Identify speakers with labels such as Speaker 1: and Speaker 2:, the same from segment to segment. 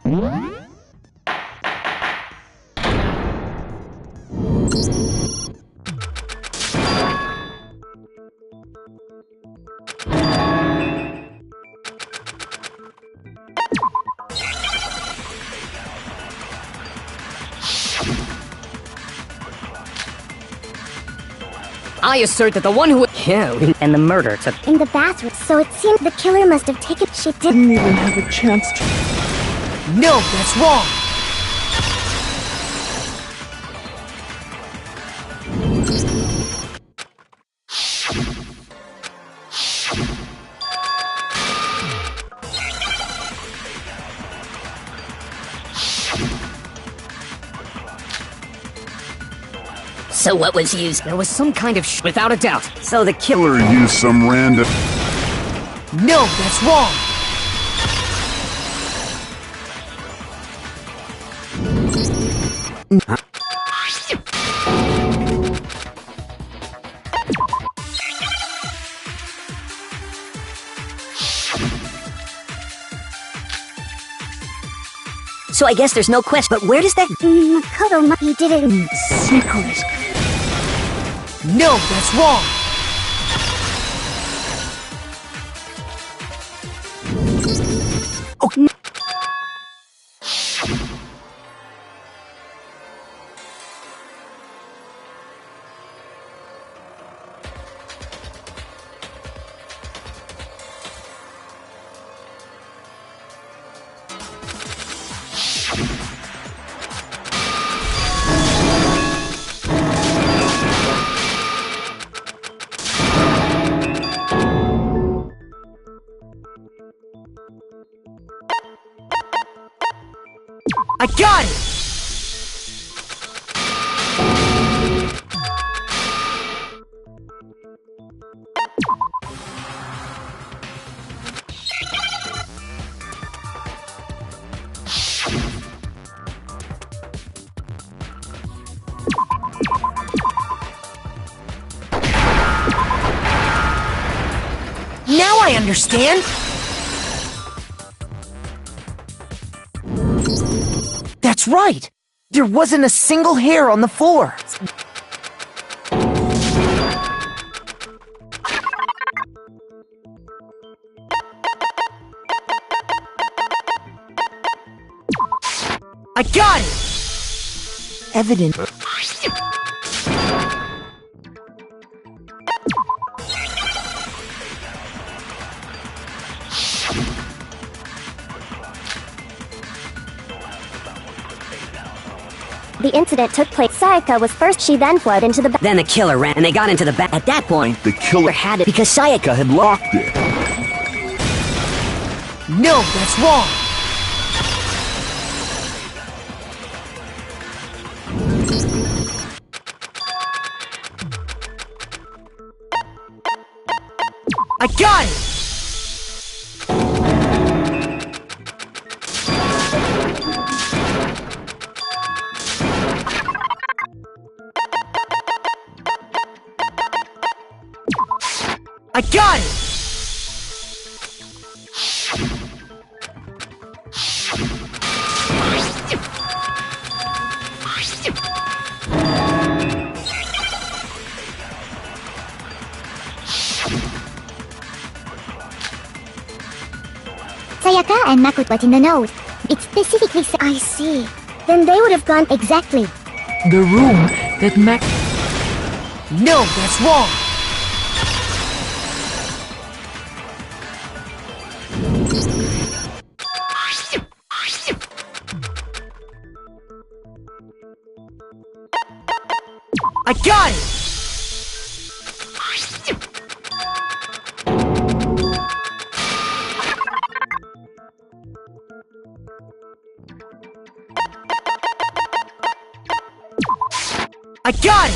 Speaker 1: I assert that the one who killed and the murder took
Speaker 2: in the bathroom, so it seemed the killer must have taken. She didn't even have a chance to.
Speaker 1: No, that's wrong!
Speaker 3: So what was used?
Speaker 1: There was some kind of without a doubt.
Speaker 3: So the killer
Speaker 4: used some random.
Speaker 1: No, that's wrong!
Speaker 3: So I guess there's no question. But where does that
Speaker 2: Makoto, he did it in secret.
Speaker 1: No, that's wrong!
Speaker 3: Oh, no.
Speaker 1: I got it! Now I understand! That's right! There wasn't a single hair on the floor! I got it! Evident.
Speaker 2: The incident took place. Sayaka was first, she then fled into the
Speaker 3: Then the killer ran, and they got into the back. At that point,
Speaker 4: The killer
Speaker 3: had it because Sayaka had
Speaker 4: locked it.
Speaker 1: No, that's wrong! I got it! I got it!
Speaker 2: Sayaka and Makoto went in the nose. It specifically said, I see. Then they would have gone exactly.
Speaker 5: The room that Mac.
Speaker 1: No, that's wrong! I got it! I got it!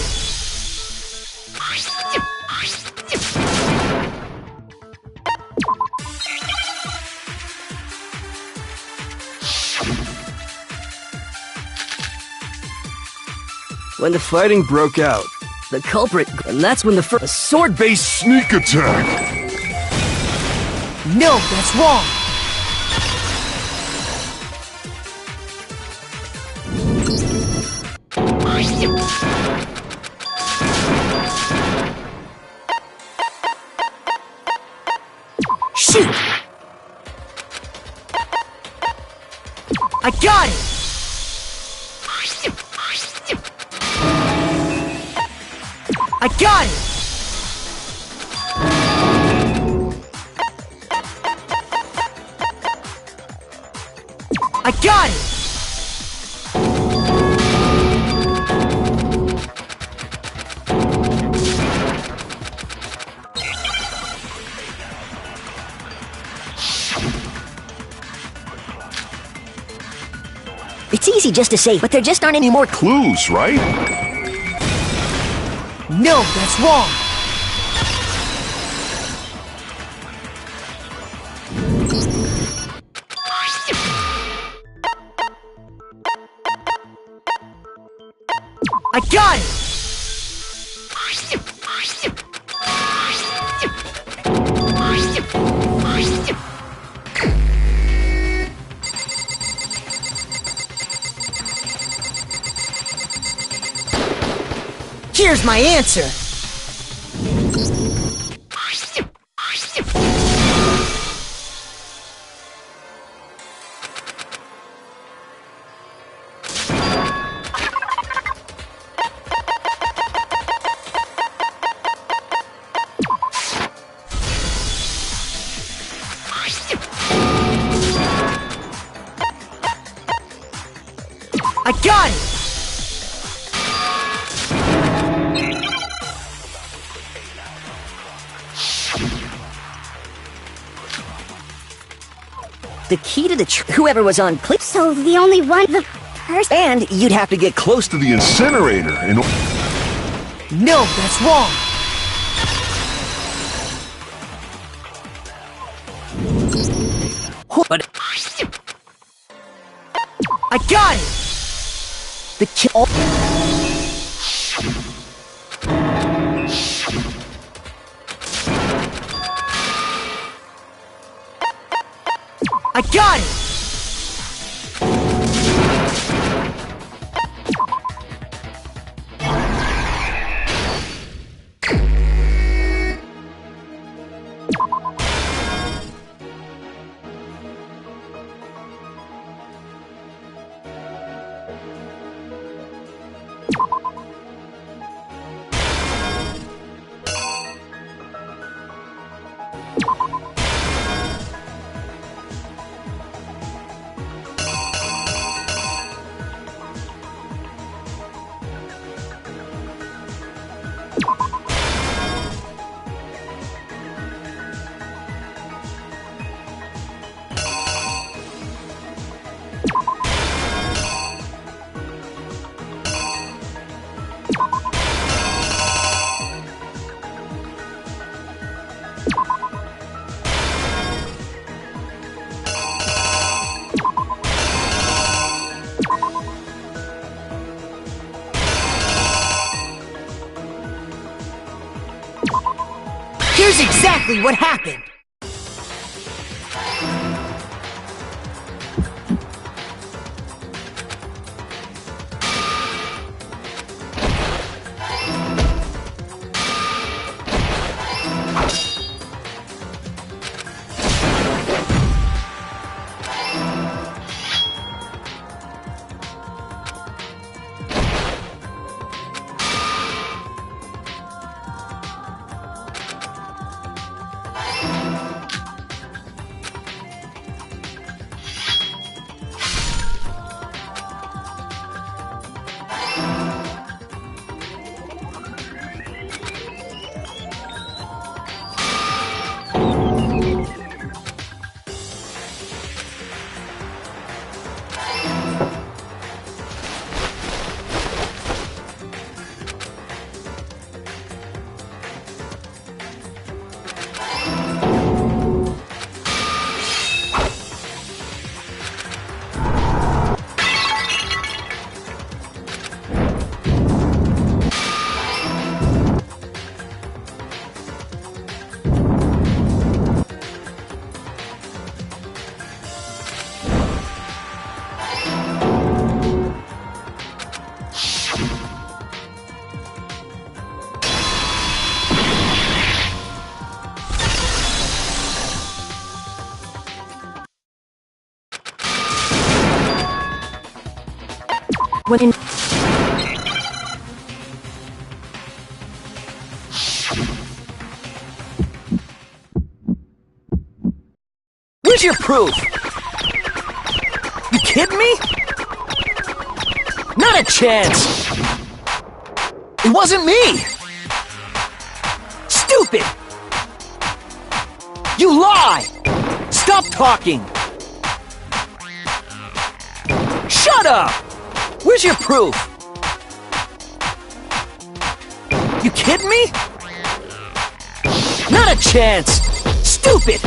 Speaker 6: When the fighting broke out, the culprit, and that's when the first
Speaker 4: Sword-based sneak attack.
Speaker 1: No, that's wrong! I got it! I got it! I got it!
Speaker 3: It's easy just to say, but there just aren't any more
Speaker 4: Clues, right?
Speaker 1: No, that's wrong! I got it! Here's my answer! I got it!
Speaker 3: The key to the whoever was on clip.
Speaker 2: So the only one, the person.
Speaker 3: And you'd have to get
Speaker 4: Close to the incinerator and
Speaker 1: No, that's wrong!
Speaker 3: but
Speaker 1: I got it!
Speaker 3: the kill.
Speaker 1: I got it! Here's exactly what happened!
Speaker 3: When in
Speaker 1: Where's your proof? You kidding me? Not a chance! It wasn't me! Stupid! You lie! Stop talking! Shut up! Where's your proof? You kidding me? Not a chance! Stupid!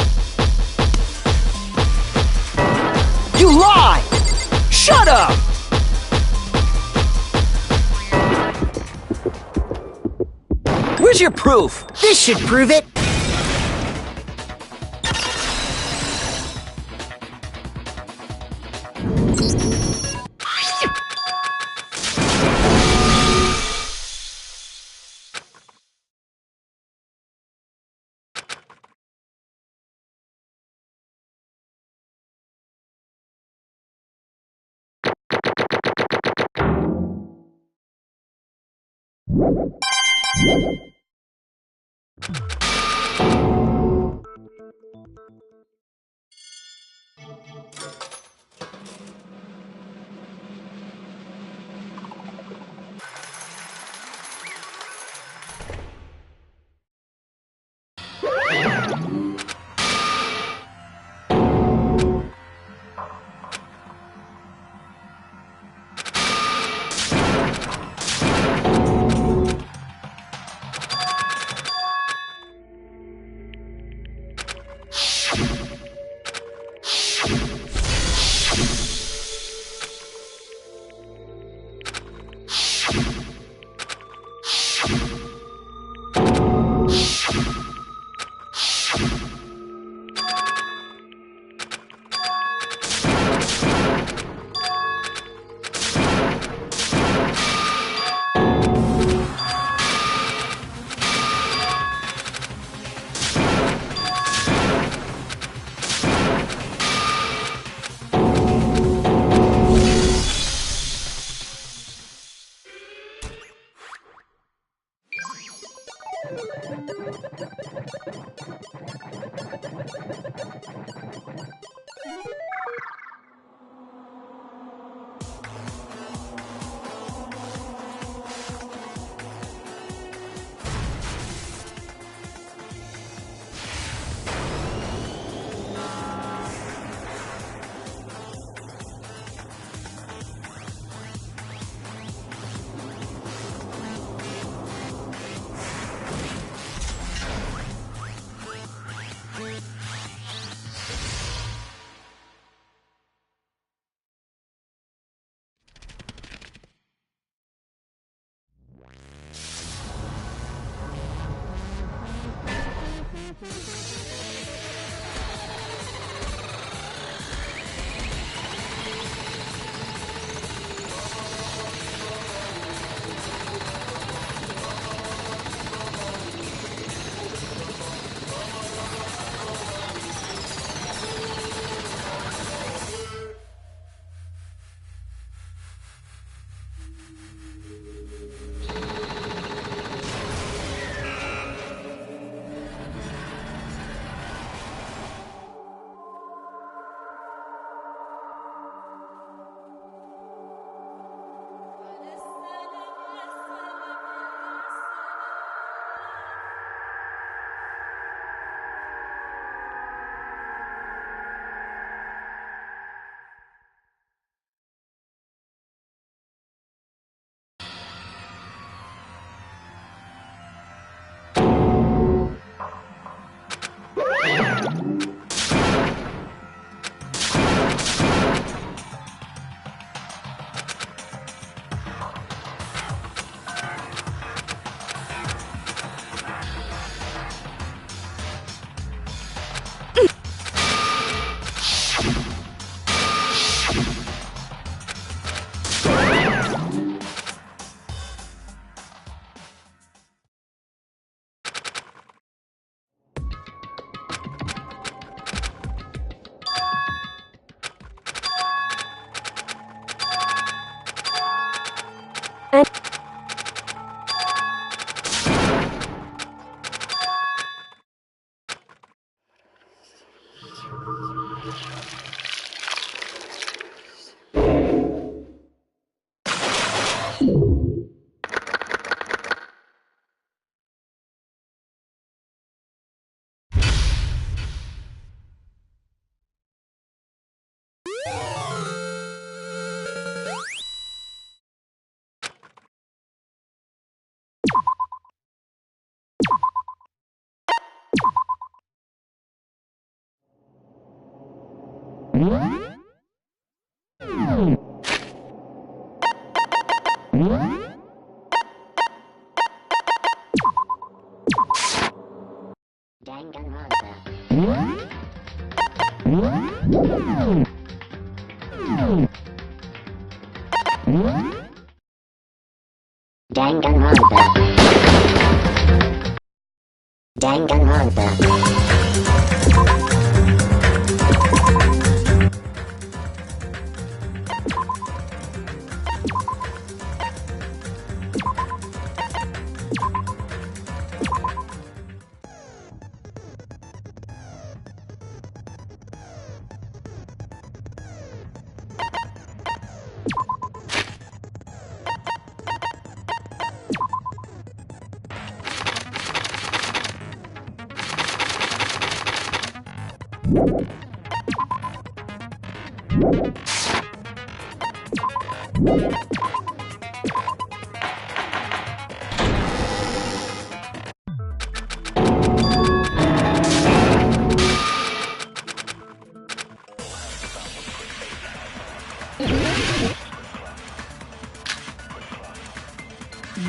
Speaker 1: You lie! Shut up! Where's your proof?
Speaker 3: this should prove it.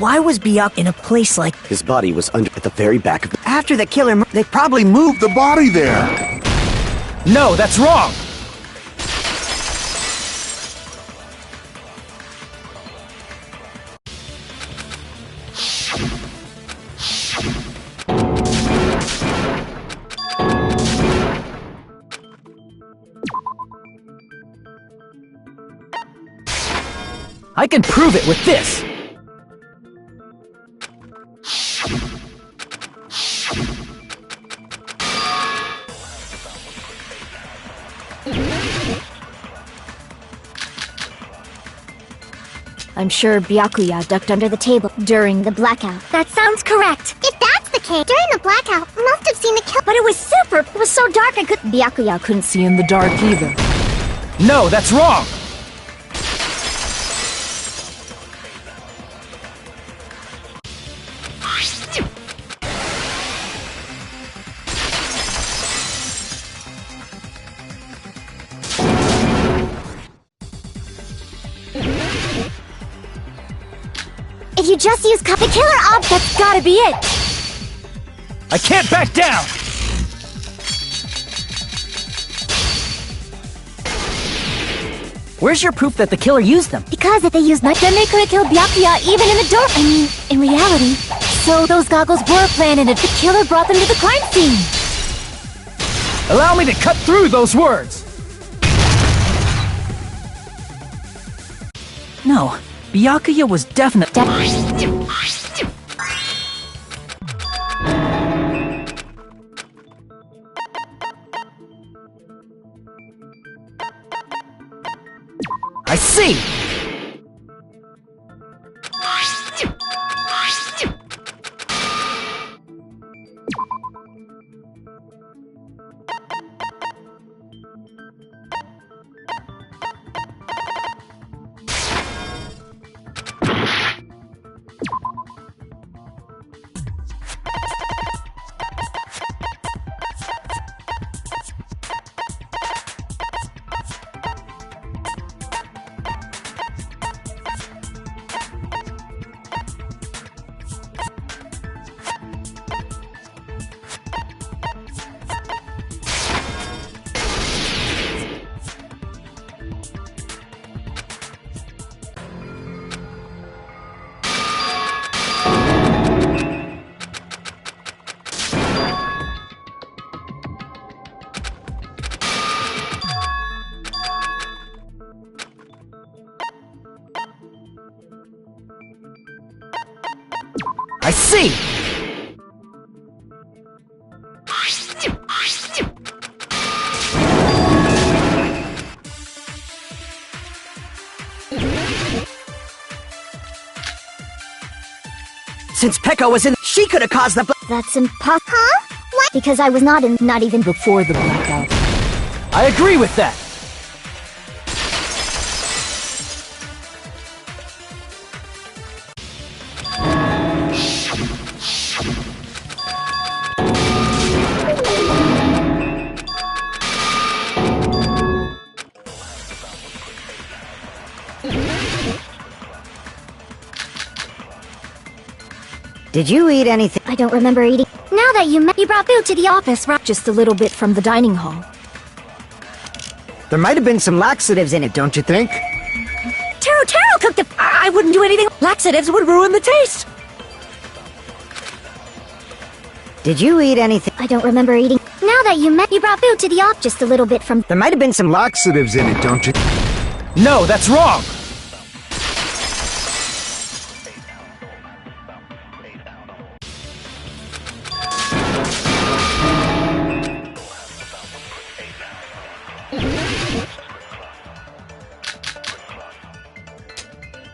Speaker 3: Why was Byakuya in a place like...
Speaker 7: His body was under at the very back of the...
Speaker 3: After the killer, they probably moved...
Speaker 4: The body there!
Speaker 1: No, that's wrong! I can prove it with this!
Speaker 2: I'm sure Byakuya ducked under the table during the blackout. That sounds correct. If that's the case, during the blackout, I must have seen the kill. But it was super. It was so dark I could... Byakuya couldn't see.
Speaker 5: See in the dark either.
Speaker 1: No, that's wrong!
Speaker 2: If you just use the killer that's gotta be it.
Speaker 1: I can't back down! Where's your proof that the killer used them?
Speaker 2: Because if they used night, then they could have killed Byakuya even in the dark. I mean, in reality. So those goggles were planted and the killer brought them to the crime scene.
Speaker 1: Allow me to cut through those words! No, Byakuya was definitely... I see! I see!
Speaker 3: Since Pekka was in... She could have caused the...
Speaker 2: That's impossible. Huh? What? Because I was not even...
Speaker 5: Before the blackout.
Speaker 1: I agree with that!
Speaker 3: Did you eat anything?
Speaker 2: I don't remember eating. Now that you brought food to the office, right?
Speaker 5: Just a little bit from the dining hall.
Speaker 3: There might have been some laxatives in it, don't you think?
Speaker 5: Taro cooked the... I wouldn't do anything. Laxatives would ruin the taste.
Speaker 3: Did you eat anything?
Speaker 2: I don't remember eating. Now that you brought food to the office, just a little bit from...
Speaker 3: There might have been some
Speaker 4: laxatives in it, don't you?
Speaker 1: No, that's wrong!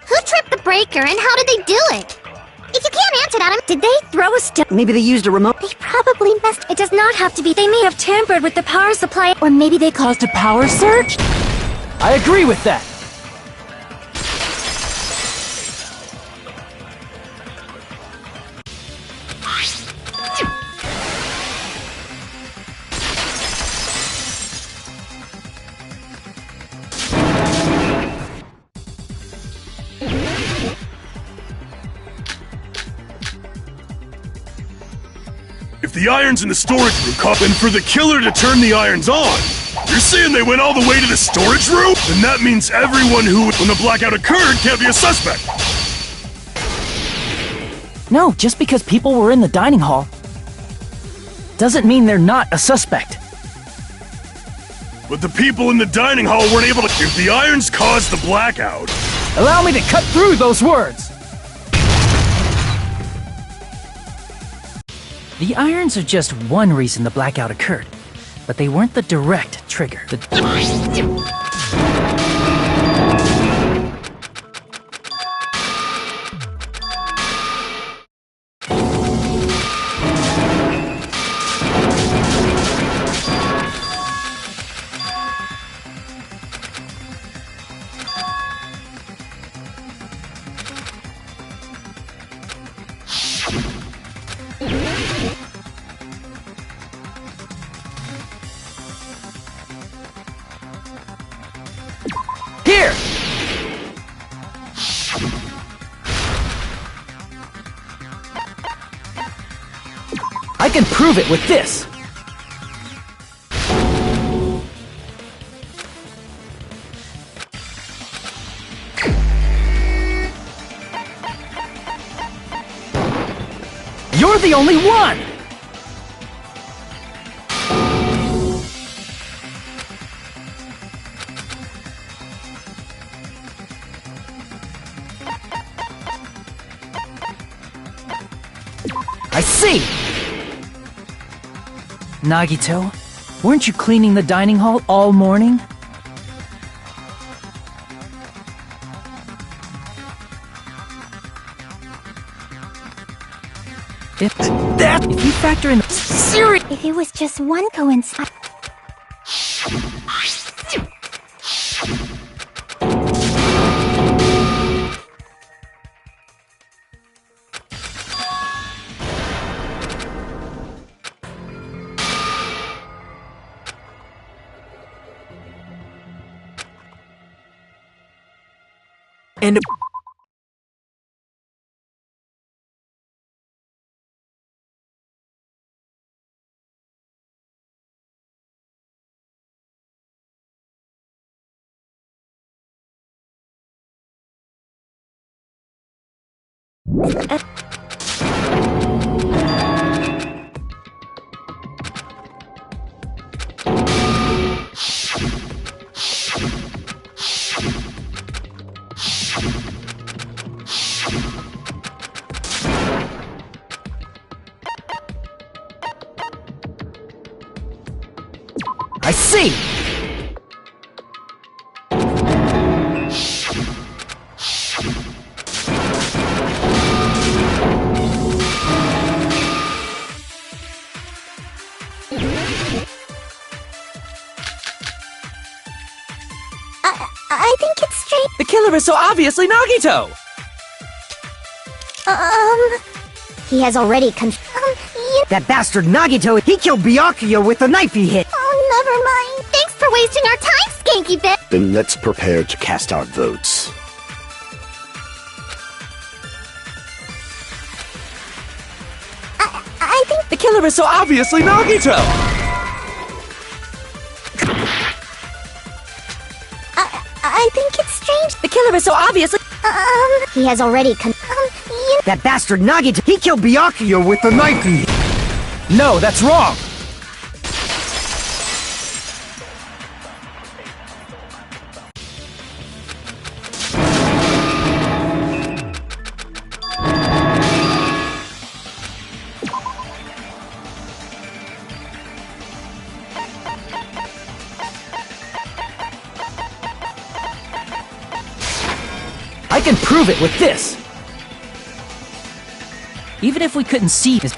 Speaker 2: Who tripped the breaker and how did they do it? If you can't answer that, did they throw a stone?
Speaker 3: Maybe they used a remote?
Speaker 2: They probably messed. It does not have to be. They may have tampered with the power supply, or maybe they caused a power surge?
Speaker 1: I agree with that!
Speaker 4: If the iron's in the storage room, then for the killer to turn the irons on, you're saying they went all the way to the storage room? Then that means everyone who, when the blackout occurred, can't be a suspect.
Speaker 1: No, just because people were in the dining hall doesn't mean they're not a suspect.
Speaker 4: But the people in the dining hall weren't able to... If the irons caused the blackout...
Speaker 1: Allow me to cut through those words! The irons are just one reason the blackout occurred, but they weren't the direct trigger. Here! I can prove it with this! You're the only one! I see! Nagito, weren't you cleaning the dining hall all morning? If you factor in the serious...
Speaker 2: If it was just one coincidence...
Speaker 1: And... I see!
Speaker 2: I think it's straight.
Speaker 1: The killer is so obviously Nagito!
Speaker 2: He has already
Speaker 3: That bastard Nagito, he killed Byakuya with the knife he hit!
Speaker 2: Oh, never mind. Thanks for wasting our time, Skanky Bit.
Speaker 7: Then let's prepare to cast our votes.
Speaker 5: killer is so obviously Nagito!
Speaker 2: I think it's strange.
Speaker 5: The killer is so obviously...
Speaker 2: He has already
Speaker 3: That bastard Nagito, he killed Byakuya with the knife he...
Speaker 1: No, that's wrong! I can prove it with this! Even if we couldn't see his...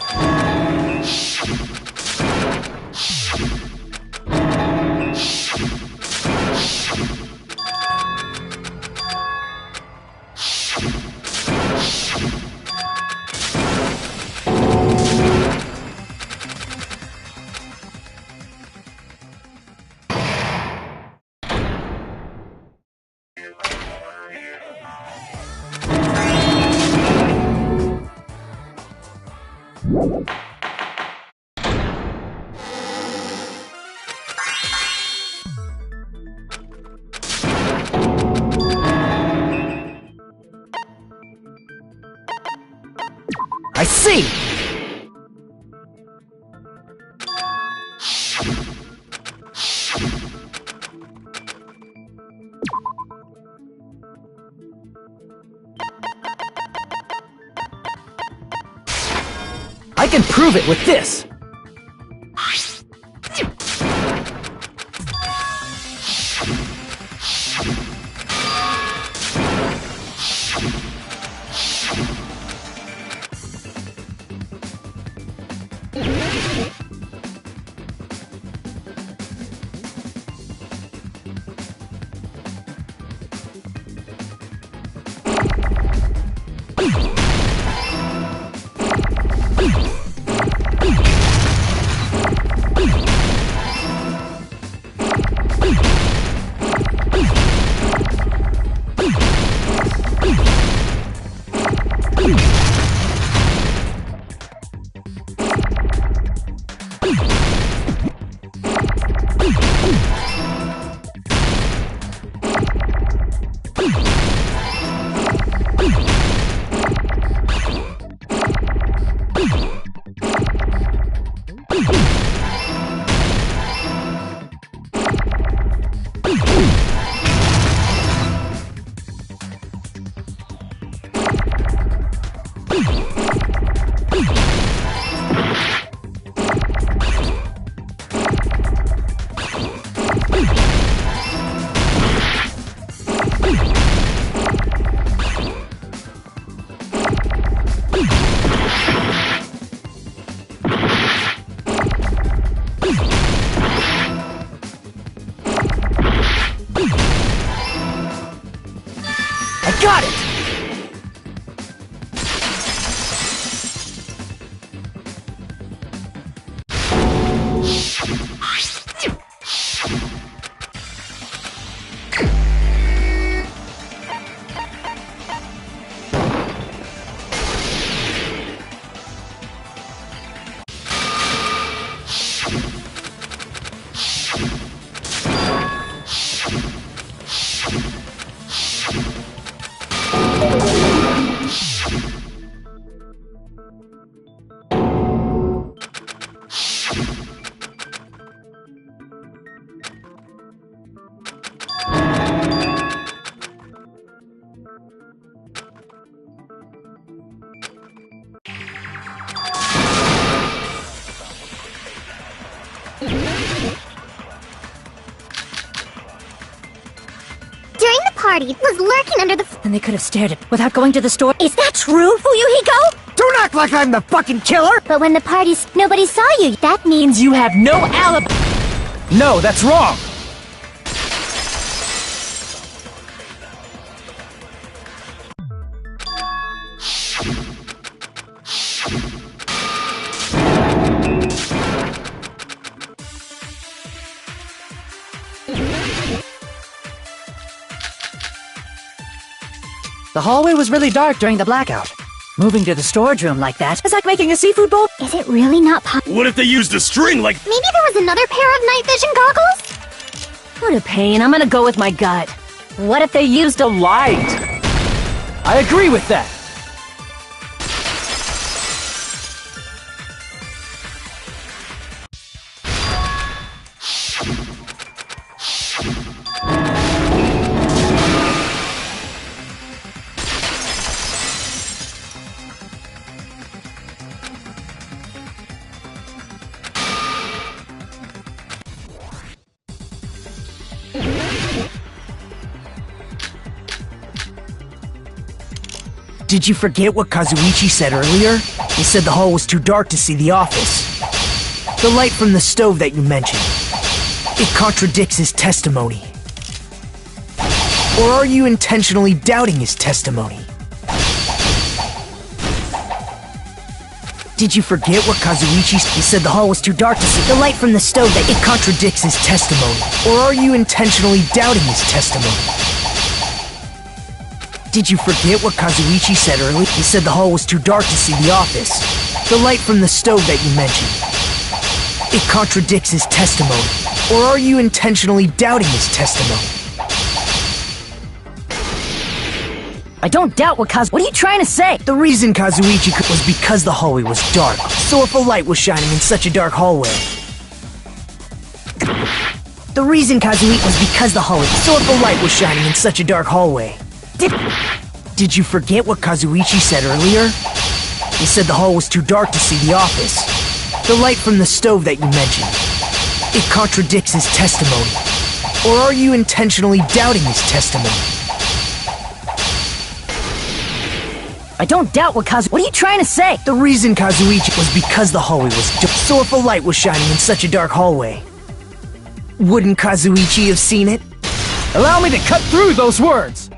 Speaker 1: I see! I can prove it with this! Got it!
Speaker 2: During the party, was lurking under the...
Speaker 5: Then they could have stared at without going to the store.
Speaker 2: Is that true, Fuyuhiko?
Speaker 3: Don't act like I'm the fucking killer!
Speaker 2: But when the parties, nobody saw you. That means...
Speaker 5: You have no alibi.
Speaker 1: No, that's wrong!
Speaker 5: The hallway was really dark during the blackout. Moving to the storage room like that is like making a seafood bowl.
Speaker 2: Is it really not possible?
Speaker 4: What if they used a string like...
Speaker 2: Maybe there was another pair of night vision goggles?
Speaker 5: What a pain. I'm gonna go with my gut.
Speaker 1: What if they used a light? I agree with that.
Speaker 3: Did you forget what Kazuichi said earlier? He said the hall was too dark to see the office. The light from the stove that you mentioned. It contradicts his testimony. Or are you intentionally doubting his testimony? Did you forget what Kazuichi said? He said the hall was too dark to see the light from the stove that it contradicts his testimony. Or are you intentionally doubting his testimony? Did you forget what Kazuichi said earlier? He said the hall was too dark to see the office. The light from the stove that you mentioned. It contradicts his testimony. Or are you intentionally doubting his testimony?
Speaker 1: I don't doubt what are you trying to say?
Speaker 3: The reason Kazuichi was because the hallway was dark. So if a light was shining in such a dark hallway... The reason Kazuichi was because the hallway... So if a light was shining in such a dark hallway... Did you forget what Kazuichi said earlier? He said the hall was too dark to see the office. The light from the stove that you mentioned. It contradicts his testimony. Or are you intentionally doubting his testimony?
Speaker 1: I don't doubt what are you trying to say?
Speaker 3: The reason Kazuichi was because the hallway was dark. So if a light was shining in such a dark hallway, wouldn't Kazuichi have seen it?
Speaker 1: Allow me to cut through those words!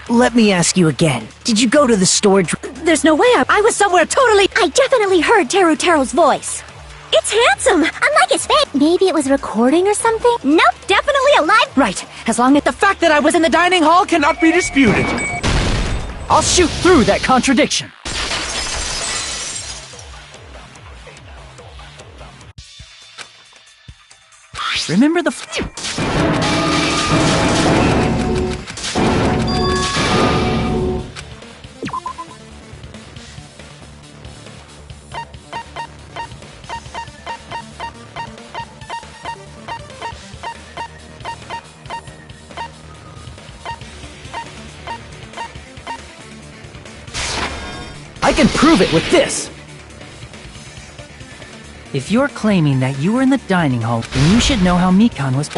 Speaker 3: Let me ask you again. Did you go to the storage room?
Speaker 5: There's no way I was somewhere totally...
Speaker 2: I definitely heard Teru's voice. It's handsome, unlike his face. Maybe it was recording or something? Nope, definitely alive.
Speaker 5: Right, as long as the fact that I was in the dining hall
Speaker 8: cannot be disputed.
Speaker 1: I'll shoot through that contradiction. Remember the... I can prove it with this! If you're claiming that you were in the dining hall, then you should know how Mikan was...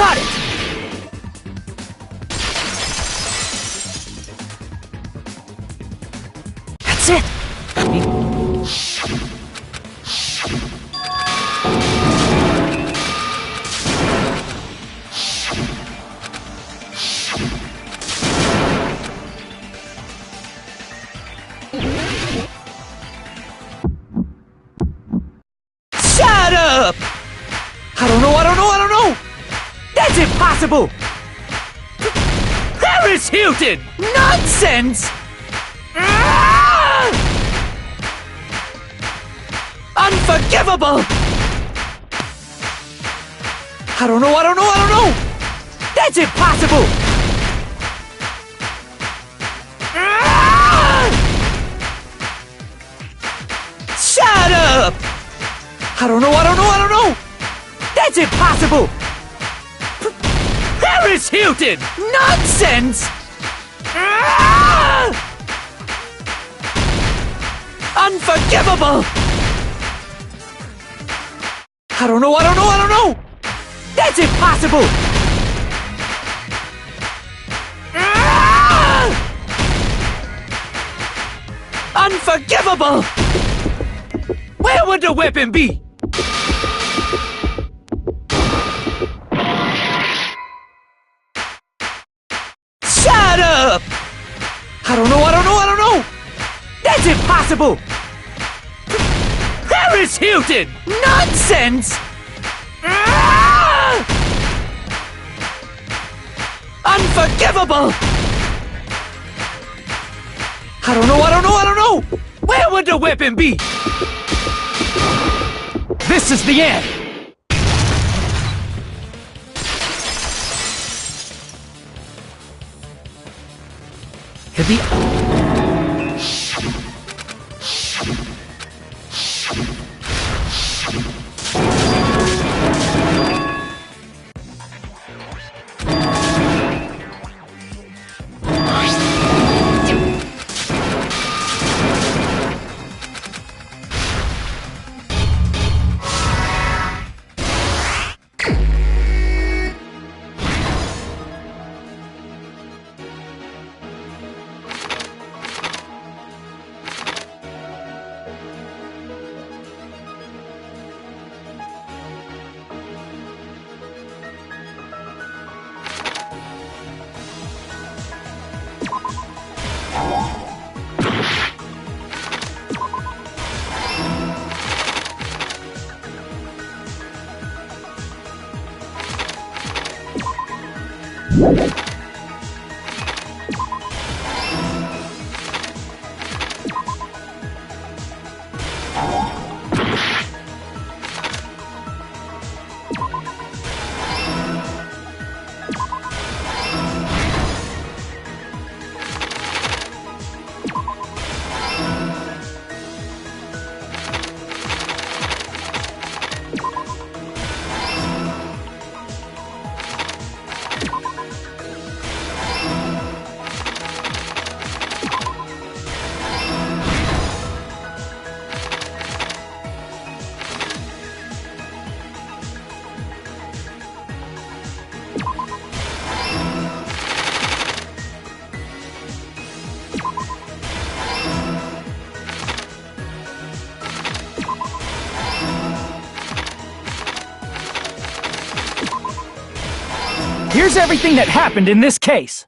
Speaker 1: Got it! That's it! Shut up! I don't know! That's impossible! Paris Hilton! Nonsense! Ah! Unforgivable! I don't know! That's impossible! Ah! Shut up! I don't know! That's impossible! Paris Hilton! Nonsense! Ah! Unforgivable! I don't know! That's impossible! Ah! Unforgivable! Where would the weapon be? Shut up! I don't know! That's impossible! Paris Hilton! Nonsense! Ah! Unforgivable! I don't know! Where would the weapon be? This is the end! Could be... Here's everything that happened in this case.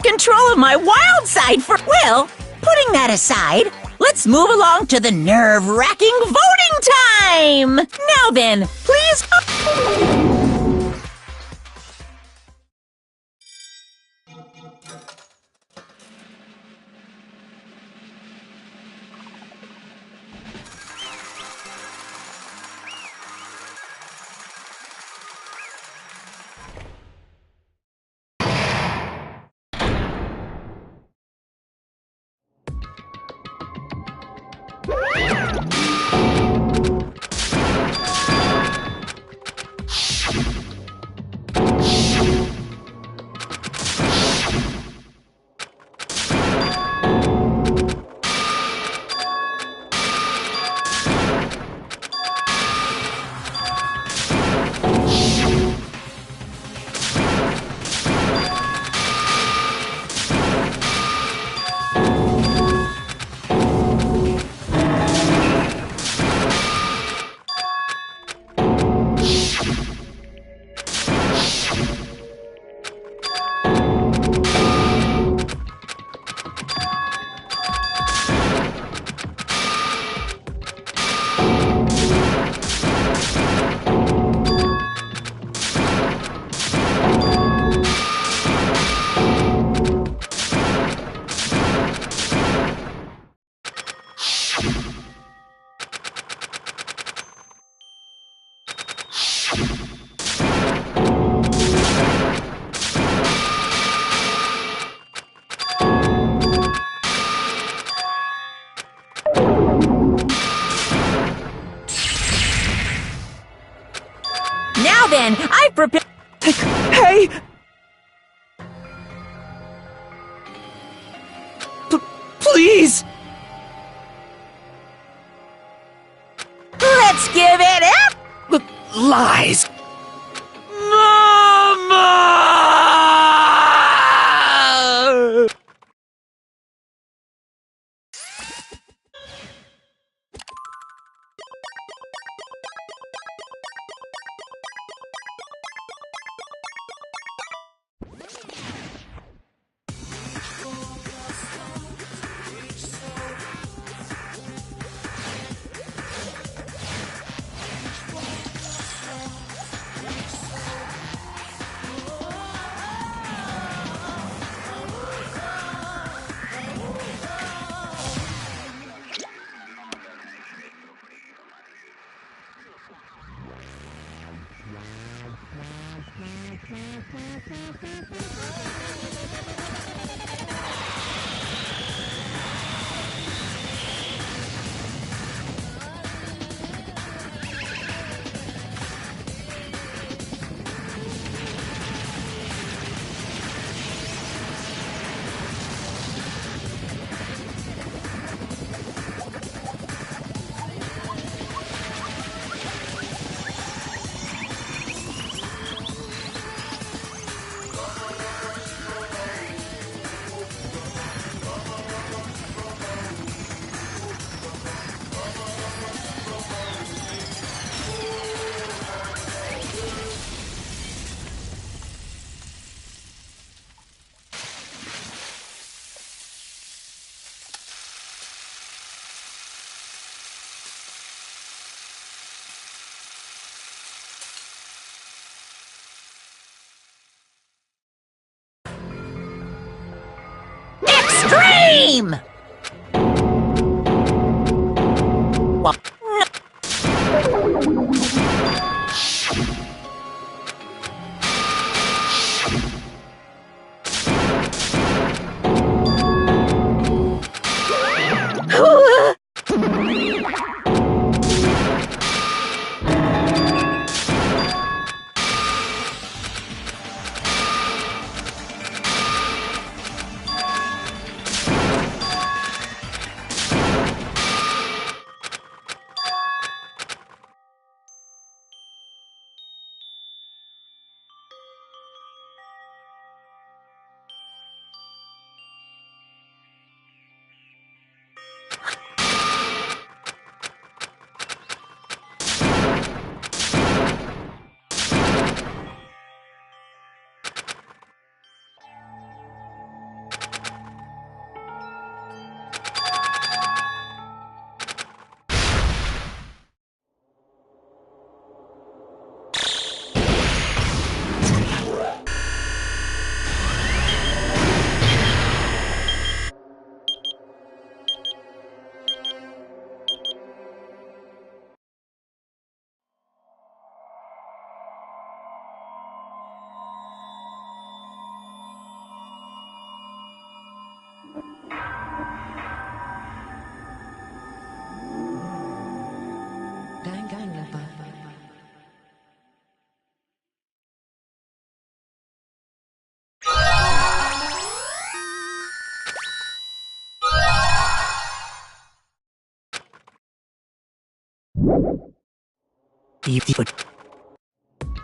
Speaker 5: control of my wild side for... Well, putting that aside, let's move along to the nerve-wracking voting time! Now then, please... Now then, I've prepared...
Speaker 3: Hey! Please!
Speaker 5: Let's give it up!
Speaker 3: Lies! Mama!
Speaker 5: Extreme!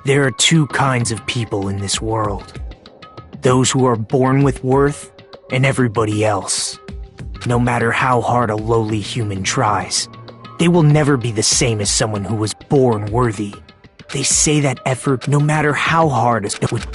Speaker 3: There are two kinds of people in this world. Those who are born with worth, and everybody else. No matter how hard a lowly human tries, they will never be the same as someone who was born worthy. They say that effort, no matter how hard it would...